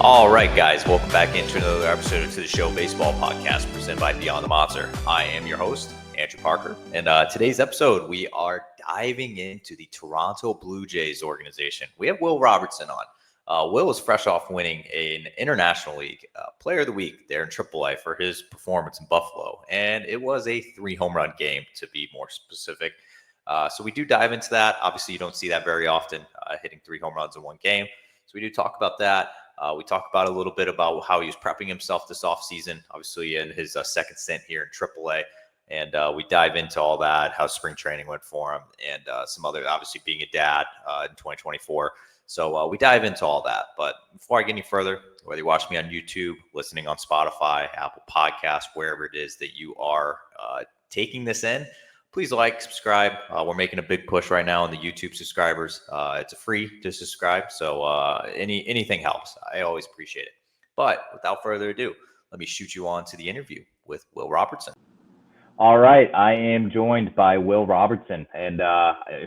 All right, guys, welcome back into another episode of To The Show Baseball Podcast presented by Beyond the Monster. I am your host, Andrew Parker, and today's episode, we are diving into the Toronto Blue Jays organization. We have Will Robertson on. Will was fresh off winning an International League Player of the Week there in AAA for his performance in Buffalo, and it was a 3-home run game, to be more specific. So we do dive into that. Obviously, you don't see that very often, hitting 3 home runs in one game. So we do talk about that. We talk about a little bit about how he was prepping himself this offseason, obviously in his second stint here in AAA. And we dive into all that, how spring training went for him, and some other, obviously being a dad in 2024. So we dive into all that. But before I get any further, whether you watch me on YouTube, listening on Spotify, Apple Podcasts, wherever it is that you are taking this in, please like, subscribe. We're making a big push right now on the YouTube subscribers. It's free to subscribe, so anything helps. I always appreciate it. But without further ado, let me shoot you on to the interview with Will Robertson. All right, I am joined by Will Robertson, and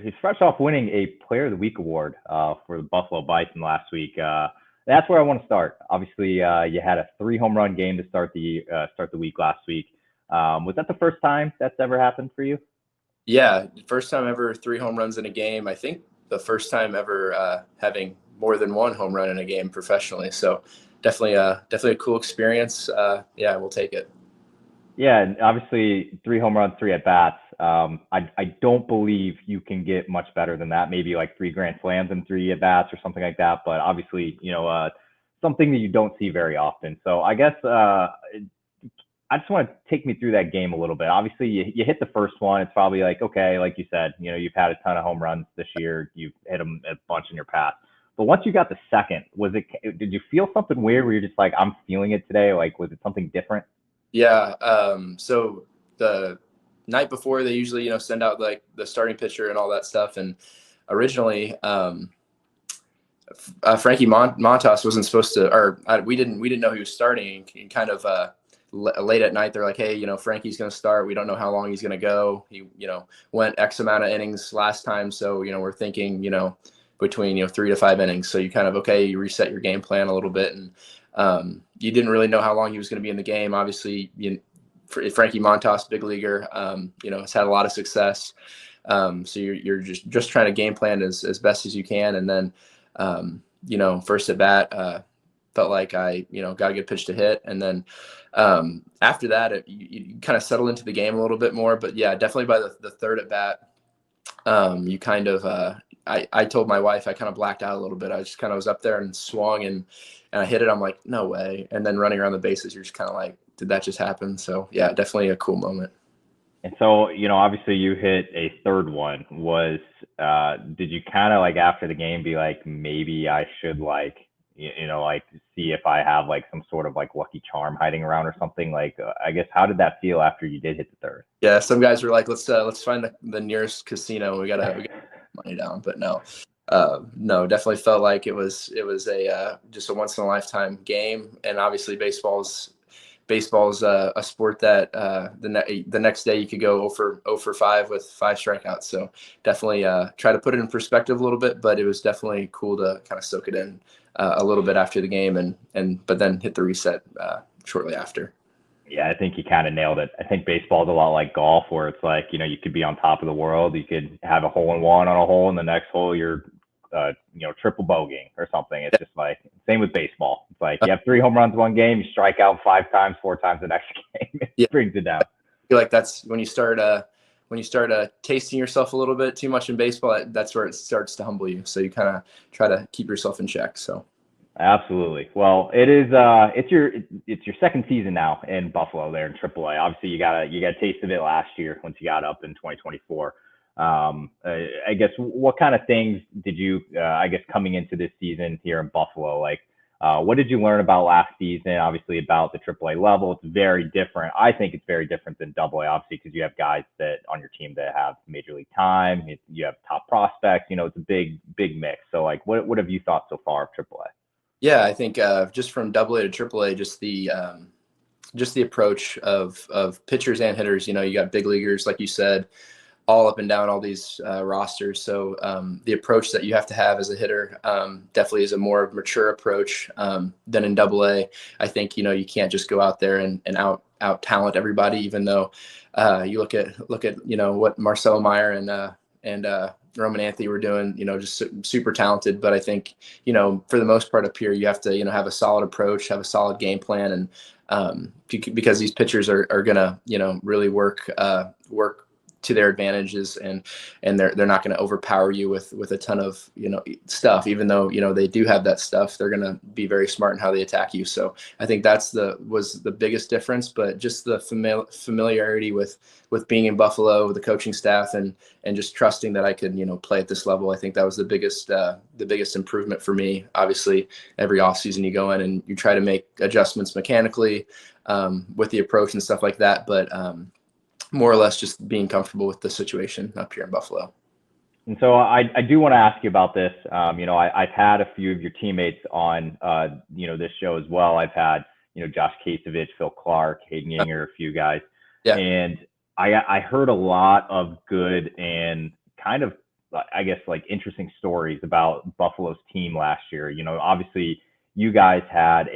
he's fresh off winning a Player of the Week award for the Buffalo Bison last week. That's where I want to start. Obviously, you had a 3-home run game to start the week last week. Was that the first time that's ever happened for you? Yeah, first time ever 3 home runs in a game. I think the first time ever having more than 1 home run in a game professionally. So definitely a cool experience. Yeah, we'll take it. Yeah, and obviously 3 home runs, 3 at bats. I don't believe you can get much better than that. Maybe like 3 grand slams and 3 at bats or something like that. But obviously, something that you don't see very often. So I guess I just want to take me through that game a little bit. Obviously, you hit the first one. It's probably like, okay, like you said, you've had a ton of home runs this year. You've hit them a bunch in your past. But once you got the second, did you feel something weird where you're just like, I'm feeling it today? Like, was it something different? Yeah. So the night before, they usually, send out like the starting pitcher and all that stuff. And originally, Frankie Montas wasn't supposed to, or we didn't know he was starting. And kind of late at night, they're like, hey, Frankie's going to start. We don't know how long he's going to go. He, went X amount of innings last time. So, we're thinking, between, 3 to 5 innings. So you kind of, you reset your game plan a little bit. And you didn't really know how long he was going to be in the game. Obviously, Frankie Montas, big leaguer, has had a lot of success. So you're just trying to game plan as best as you can. And then, first at bat, felt like I, got a good pitch to hit. And then after that, you kind of settle into the game a little bit more. But yeah, definitely by the third at bat, you kind of, I told my wife I kind of blacked out a little bit. I just kind of was up there and swung and I hit it. I'm like, no way. And then running around the bases, you're just kind of like, did that just happen? So yeah, definitely a cool moment. And so, obviously you hit a third one. Did you kind of like after the game be like, maybe I should like see if I have like some sort of like lucky charm hiding around or something? Like, I guess, how did that feel after you did hit the third? Yeah, some guys were like, let's find the nearest casino. We gotta money down. But no, definitely felt like it was a just a once in a lifetime game. And obviously baseball's a sport that the next day you could go 0 for 5 with 5 strikeouts. So definitely try to put it in perspective a little bit, but it was definitely cool to kind of soak it in a little bit after the game but then hit the reset shortly after. Yeah, I think you kind of nailed it. I think baseball is a lot like golf, where it's like, you could be on top of the world. You could have a hole-in-one on a hole, and the next hole you're, triple bogeying or something. It's just like, same with baseball. It's like you have 3 home runs one game, you strike out 5 times, 4 times the next game. It brings it down. I feel like that's when you start tasting yourself a little bit too much in baseball, that's where it starts to humble you. So you kind of try to keep yourself in check. So. Absolutely. Well, it is. It's your second season now in Buffalo there in AAA. Obviously, you got a taste of it last year once you got up in 2024. I guess what kind of things did you, coming into this season here in Buffalo, like what did you learn about last season? Obviously, about the AAA level, it's very different. I think it's very different than AA, obviously, because you have guys that on your team that have major league time. You have top prospects. It's a big mix. So, like, what have you thought so far of AAA? Yeah, I think just from AA to AAA, just the approach of pitchers and hitters. You got big leaguers, like you said, all up and down all these rosters. So the approach that you have to have as a hitter definitely is a more mature approach than in AA. I think, you can't just go out there and out talent everybody, even though you look at what Marcelo Meyer and Roman Anthony were doing, just super talented. But I think, for the most part up here, you have to, have a solid approach, have a solid game plan. And because these pitchers are going to, really work to their advantages, and they're not going to overpower you with a ton of stuff. Even though they do have that stuff, they're going to be very smart in how they attack you. So I think was the biggest difference. But just the familiarity with being in Buffalo, with the coaching staff, and just trusting that I could play at this level. I think that was the biggest improvement for me. Obviously, every offseason you go in and you try to make adjustments mechanically with the approach and stuff like that. But more or less just being comfortable with the situation up here in Buffalo. And so I do want to ask you about this. I've had a few of your teammates on, this show as well. I've had, Josh Kasevich, Phil Clark, Hayden Yanger, a few guys. Yeah. And I heard a lot of good and kind of, I guess, like interesting stories about Buffalo's team last year. Obviously you guys had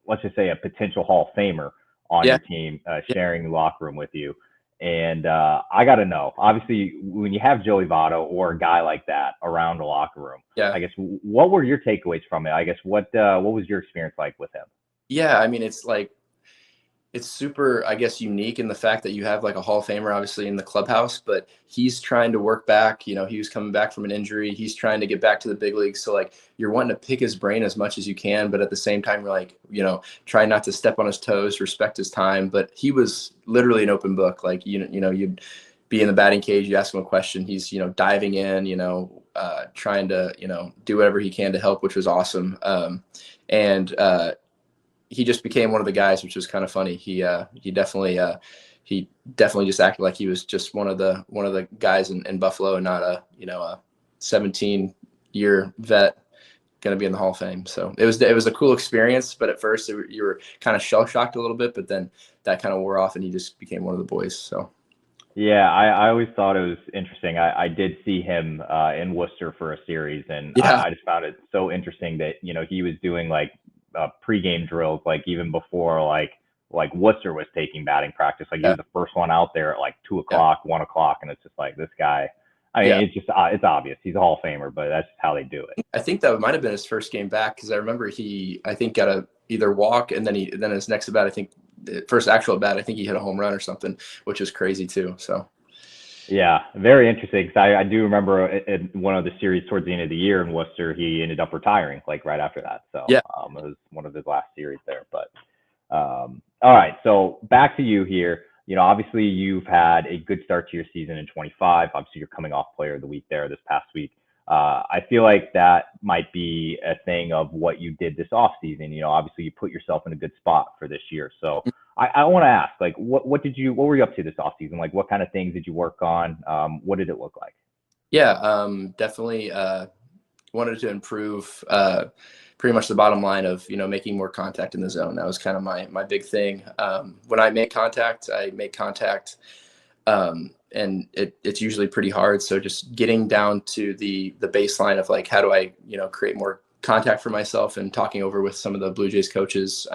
let's just say a potential Hall of Famer on your team, sharing the locker room with you. And I got to know, obviously, when you have Joey Votto or a guy like that around the locker room, I guess, what were your takeaways from it? I guess, what was your experience like with him? Yeah, I mean, it's super, I guess, unique in the fact that you have like a Hall of Famer, obviously, in the clubhouse, but he's trying to work back. He was coming back from an injury. He's trying to get back to the big leagues. So like, you're wanting to pick his brain as much as you can, but at the same time, you're like, try not to step on his toes, respect his time. But he was literally an open book. Like, you'd be in the batting cage, you ask him a question, he's, diving in, trying to, do whatever he can to help, which was awesome. He just became one of the guys, which was kind of funny. He definitely just acted like he was just one of the guys in Buffalo, and not a 17-year vet going to be in the Hall of Fame. So it was a cool experience. But at first you were kind of shell shocked a little bit, but then that kind of wore off, and he just became one of the boys. So. Yeah, I always thought it was interesting. I did see him in Worcester for a series, and I just found it so interesting that he was doing like pregame drills, like even before like Worcester was taking batting practice. Like he was the first one out there at like 2 o'clock, 1 o'clock, and it's just like, this guy. I mean, it's obvious he's a Hall of Famer, but that's just how they do it. I think that might have been his first game back, because I remember I think got a either walk, and then his next at bat, I think first actual at bat, I think he hit a home run or something, which is crazy too. So. Yeah, very interesting. Because I do remember in one of the series towards the end of the year in Worcester, he ended up retiring like right after that. So it was one of his last series there. But all right, so back to you here. Obviously you've had a good start to your season in 25. Obviously you're coming off Player of the Week there this past week. I feel like that might be a thing of what you did this offseason. Obviously you put yourself in a good spot for this year. So I want to ask, like, what were you up to this offseason? Like, what kind of things did you work on? What did it look like? Yeah, definitely wanted to improve pretty much the bottom line of, making more contact in the zone. That was kind of my big thing. When I make contact, and it's usually pretty hard. So just getting down to the baseline of like, how do I, create more contact for myself, and talking over with some of the Blue Jays coaches,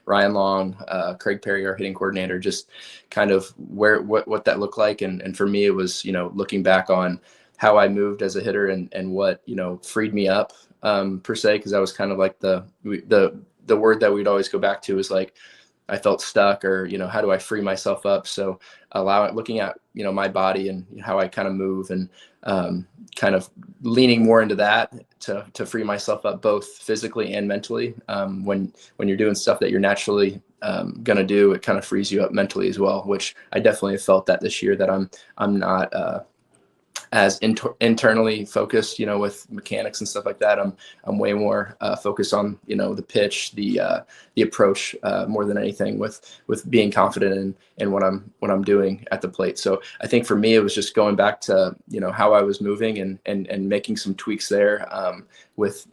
Ryan Long, Craig Perry, our hitting coordinator, just kind of what that looked like. And for me, it was, looking back on how I moved as a hitter, and what, freed me up, per se. Cause that was kind of like the word that we'd always go back to, is like, I felt stuck, or, how do I free myself up? So looking at, my body and how I kind of move, and kind of leaning more into that to free myself up, both physically and mentally. When you're doing stuff that you're naturally going to do, it kind of frees you up mentally as well, which I definitely have felt that this year, that I'm not as internally focused, with mechanics and stuff like that. I'm way more focused on, the pitch, the approach, more than anything, with being confident in what I'm doing at the plate. So I think for me, it was just going back to, how I was moving, and making some tweaks there, with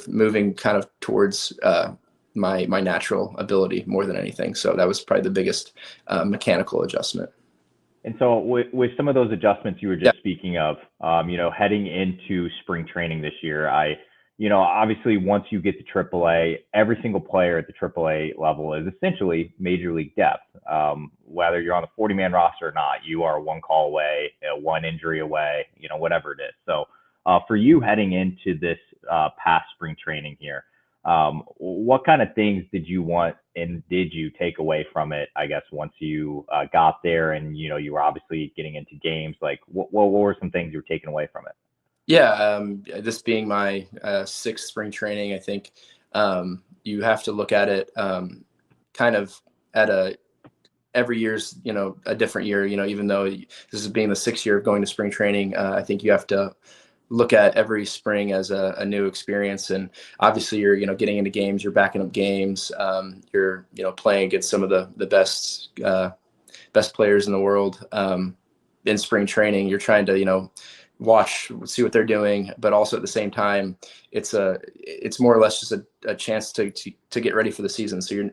moving kind of towards my natural ability more than anything. So that was probably the biggest mechanical adjustment. And so with some of those adjustments you were just speaking of, heading into spring training this year, obviously once you get to AAA, every single player at the AAA level is essentially major league depth. Whether you're on the 40-man roster or not, you are one call away, one injury away, whatever it is. So for you heading into this past spring training here, what kind of things did you want and did you take away from it, I guess, once you got there and, you were obviously getting into games? Like, what were some things you were taking away from it? Yeah, this being my sixth spring training, I think you have to look at it kind of at every year's, a different year, even though this is being the sixth year of going to spring training. I think you have to look at every spring as a new experience. And obviously you're, getting into games, you're backing up games, you're, playing against some of the best players in the world in spring training. You're trying to, see what they're doing, but also at the same time, it's more or less just a chance to get ready for the season. So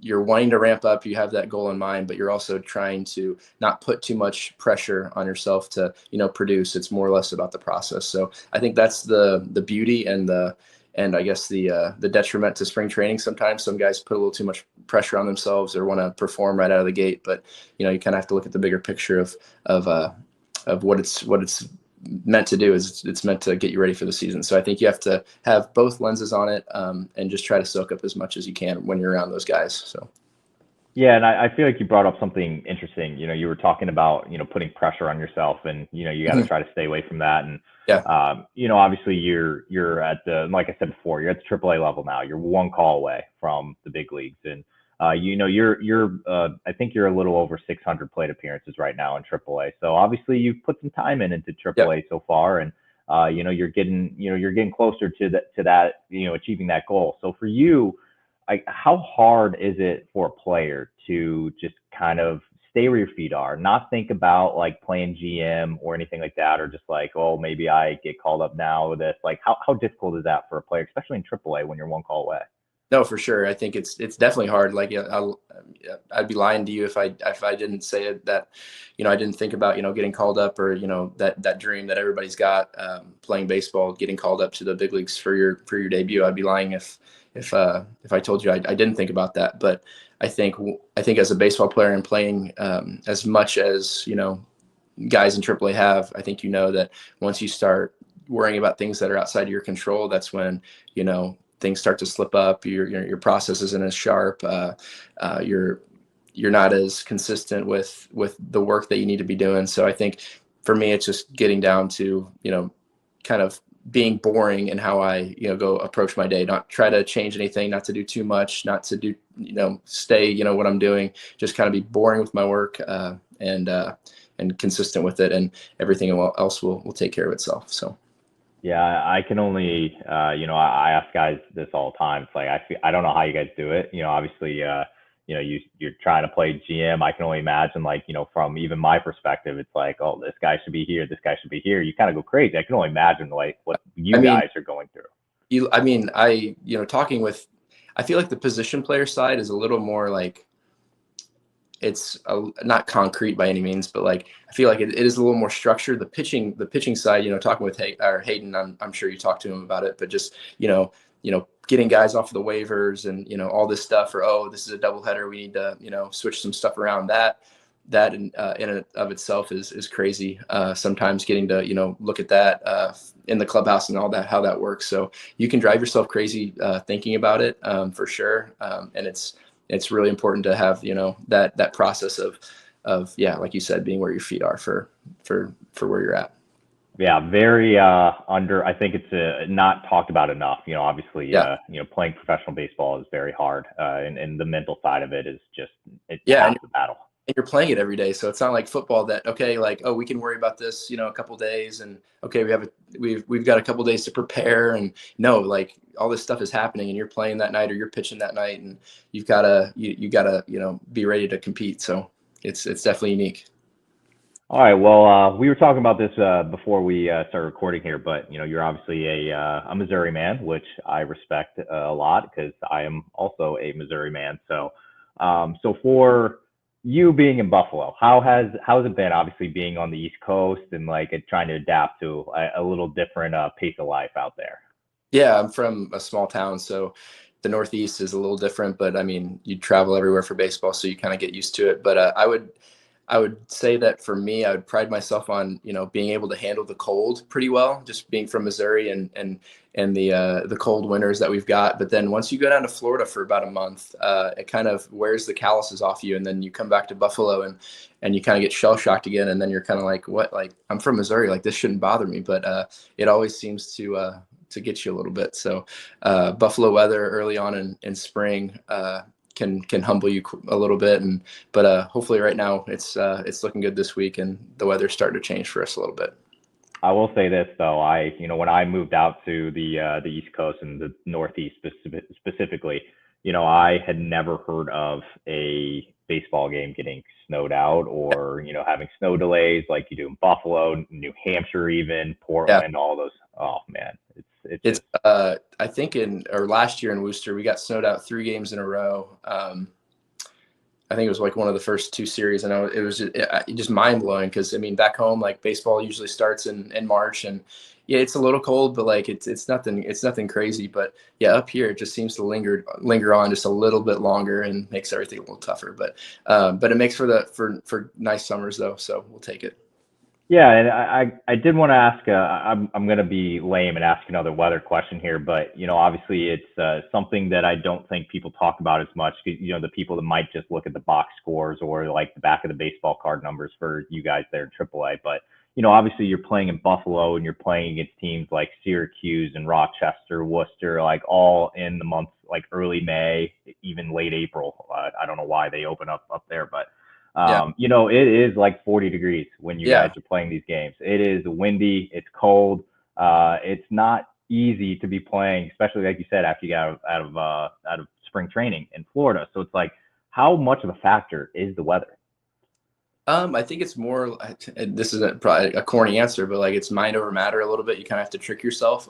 you're wanting to ramp up, you have that goal in mind, but you're also trying to not put too much pressure on yourself to, produce. It's more or less about the process. So I think that's the beauty and I guess the detriment to spring training. Sometimes some guys put a little too much pressure on themselves or want to perform right out of the gate, but you kind of have to look at the bigger picture of what it's meant to do. Is it's meant to get you ready for the season. So I think you have to have both lenses on it and just try to soak up as much as you can when you're around those guys. So. Yeah, and I feel like you brought up something interesting. You were talking about, putting pressure on yourself and, you got to try to stay away from that. And, obviously you're at like I said before, you're at the AAA level now. You're one call away from the big leagues. And, you're I think you're a little over 600 plate appearances right now in AAA. So obviously you've put some time into AAA so far, and you're getting closer to that, achieving that goal. So for you, how hard is it for a player to just kind of stay where your feet are, not think about like playing GM or anything like that, or just like, oh, maybe I get called up now with this? Like, how difficult is that for a player, especially in AAA when you're one call away? No, for sure. I think it's definitely hard. Like I'd be lying to you if I didn't say it, that, I didn't think about, getting called up or, that dream that everybody's got, playing baseball, getting called up to the big leagues for your debut. I'd be lying if I told you I didn't think about that. But I think as a baseball player and playing as much as, guys in AAA have, I think, that once you start worrying about things that are outside of your control, that's when, things start to slip up. Your process isn't as sharp. You're not as consistent with the work that you need to be doing. So I think for me, it's just getting down to, kind of being boring in how I, go approach my day, not try to change anything, not to do too much, not to do, stay, what I'm doing, just kind of be boring with my work and consistent with it, and everything else will take care of itself. So. Yeah, I can only, I ask guys this all the time. It's like, I don't know how you guys do it. Obviously, you're trying to play GM. I can only imagine, like, from even my perspective, it's like, oh, this guy should be here, this guy should be here. You kind of go crazy. I can only imagine like what guys are going through. Talking with, I feel like the position player side is a little more like, it's not concrete by any means, but like I feel like it is a little more structured. The pitching side, talking with Hayden, I'm sure you talked to him about it, but just getting guys off of the waivers and all this stuff, or this is a doubleheader, we need to switch some stuff around. That in and of itself is crazy. Sometimes getting to look at that in the clubhouse and all that, how that works. So you can drive yourself crazy thinking about it for sure, and it's really important to have, that process of, like you said, being where your feet are for where you're at. Yeah. Very, I think it's not talked about enough, obviously, playing professional baseball is very hard. And the mental side of it is just, it's half the battle. And you're playing it every day. So it's not like football that, okay, like, oh, we can worry about this, a couple days, and okay, we've got a couple days to prepare, and no, like all this stuff is happening and you're playing that night or you're pitching that night, and you've got to, be ready to compete. So it's definitely unique. All right. Well, we were talking about this before we started recording here, but you're obviously a Missouri man, which I respect a lot because I am also a Missouri man. So, for you being in Buffalo, how's it been? Obviously, being on the East Coast and like trying to adapt to a little different pace of life out there. Yeah, I'm from a small town, so the Northeast is a little different. But I mean, you travel everywhere for baseball, so you kind of get used to it. But I would say that for me, I would pride myself on, being able to handle the cold pretty well, just being from Missouri and the cold winters that we've got. But then once you go down to Florida for about a month, it kind of wears the calluses off you, and then you come back to Buffalo and you kind of get shell shocked again, and then you're kind of like, what? Like, I'm from Missouri, like this shouldn't bother me, but it always seems to get you a little bit. So Buffalo weather early on in spring can humble you a little bit, but hopefully right now it's looking good this week, and the weather's starting to change for us a little bit. I will say this though, when I moved out to the East Coast and the Northeast specifically, I had never heard of a baseball game getting snowed out or having snow delays like you do in Buffalo, New Hampshire, even Portland, all those. Oh man, it's I think last year in Worcester we got snowed out 3 games in a row. I think it was like one of the first 2 series, and it was just mind blowing because I mean back home like baseball usually starts in March, and yeah, it's a little cold, but like it's nothing crazy. But yeah, up here it just seems to linger on just a little bit longer and makes everything a little tougher. But it makes for nice summers though, so we'll take it. Yeah, and I did want to ask. I'm going to be lame and ask another weather question here, but obviously it's something that I don't think people talk about as much. The people that might just look at the box scores or like the back of the baseball card numbers for you guys there in AAA. But obviously you're playing in Buffalo and you're playing against teams like Syracuse and Rochester, Worcester, like all in the month like early May, even late April. I don't know why they open up there, but. It is like 40 degrees when you guys are playing these games. It is windy. It's cold. It's not easy to be playing, especially like you said, after you got out of spring training in Florida. So it's like, how much of a factor is the weather? I think it's more, this is probably a corny answer, but like it's mind over matter a little bit. You kind of have to trick yourself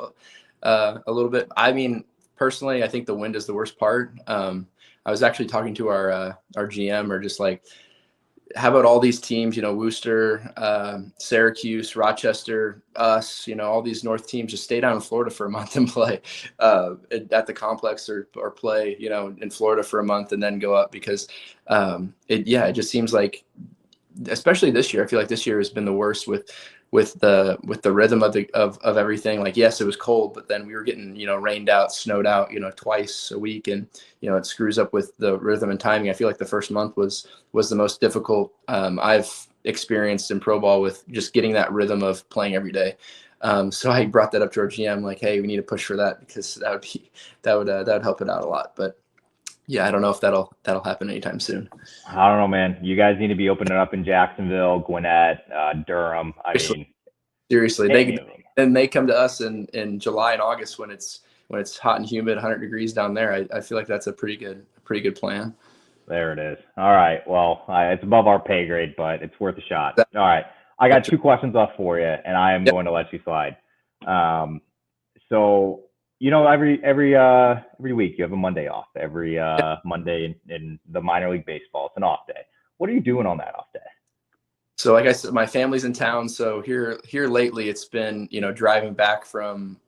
a little bit. I mean, personally, I think the wind is the worst part. I was actually talking to our GM, or just like, how about all these teams, Worcester, Syracuse, Rochester, us, all these North teams just stay down in Florida for a month and play at the complex or play, in Florida for a month and then go up because it just seems like, especially this year, I feel like this year has been the worst with the rhythm of everything. Like, yes, it was cold, but then we were getting, rained out, snowed out, twice a week. And, it screws up with the rhythm and timing. I feel like the first month was the most difficult I've experienced in pro ball, with just getting that rhythm of playing every day. So I brought that up to our GM, like, hey, we need to push for that because that would help it out a lot. But yeah, I don't know if that'll happen anytime soon. I don't know, man. You guys need to be opening up in Jacksonville, Gwinnett, Durham. Seriously, they come to us in July and August when it's hot and humid, 100 degrees down there. I feel like that's a pretty good plan. There it is. All right. Well, it's above our pay grade, but it's worth a shot. All right. I got 2 questions left for you, and I am going to let you slide. So. Every week you have a Monday off. Every Monday in the minor league baseball, it's an off day. What are you doing on that off day? So like I said, my family's in town. So here lately, it's been driving back from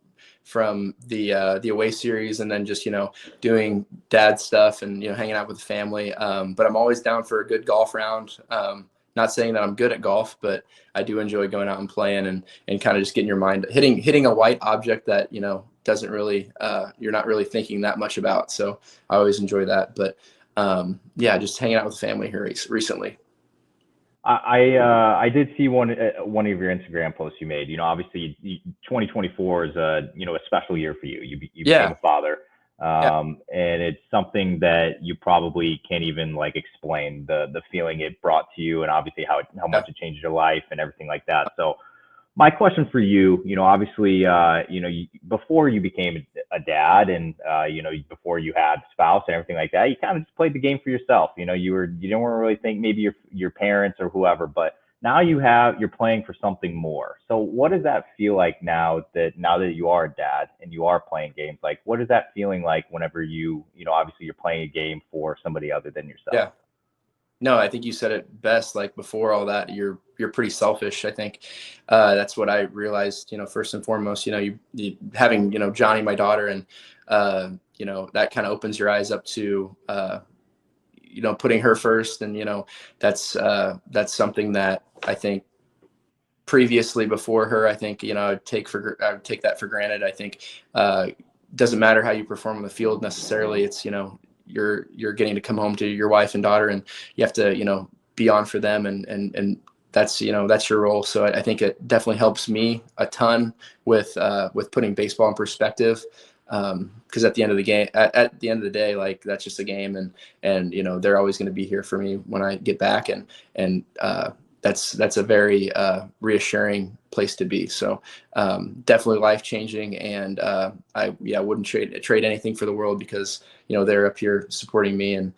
the away series, and then just doing dad stuff and hanging out with the family. But I'm always down for a good golf round. Not saying that I'm good at golf, but I do enjoy going out and playing and kind of just getting your mind hitting a white object that doesn't really you're not really thinking that much about. So I always enjoy that. But just hanging out with the family here recently. I did see one of your Instagram posts you made. Obviously 2024 is a special year for you. You became a father. And it's something that you probably can't even like explain the feeling it brought to you, and obviously how much it changed your life and everything like that. So my question for you, obviously, before you became a dad and, before you had a spouse and everything like that, you kind of just played the game for yourself. You don't really think maybe your parents or whoever, but now you're playing for something more. So what does that feel like now that you are a dad and you are playing games? Like, what is that feeling like whenever obviously you're playing a game for somebody other than yourself? No, I think you said it best. Like before all that, you're pretty selfish. I think that's what I realized. First and foremost, you having Johnny, my daughter, and that kind of opens your eyes up to putting her first, and that's something that I think previously before her, I think I would take that for granted. I think doesn't matter how you perform on the field necessarily. It's you're getting to come home to your wife and daughter, and you have to be on for them, and that's that's your role. So I think it definitely helps me a ton with putting baseball in perspective, because at the end of the game, at the end of the day, like that's just a game, and they're always going to be here for me when I get back, and that's a very reassuring place to be. So definitely life changing, and I wouldn't trade anything for the world, because they're up here supporting me and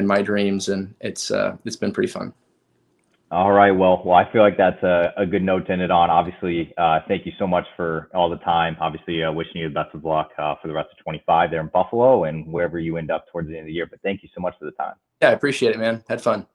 my dreams, and it's been pretty fun. All right. Well, I feel like that's a good note to end it on. Obviously, thank you so much for all the time. Obviously, wishing you the best of luck for the rest of 25 there in Buffalo and wherever you end up towards the end of the year. But thank you so much for the time. Yeah, I appreciate it, man. Had fun.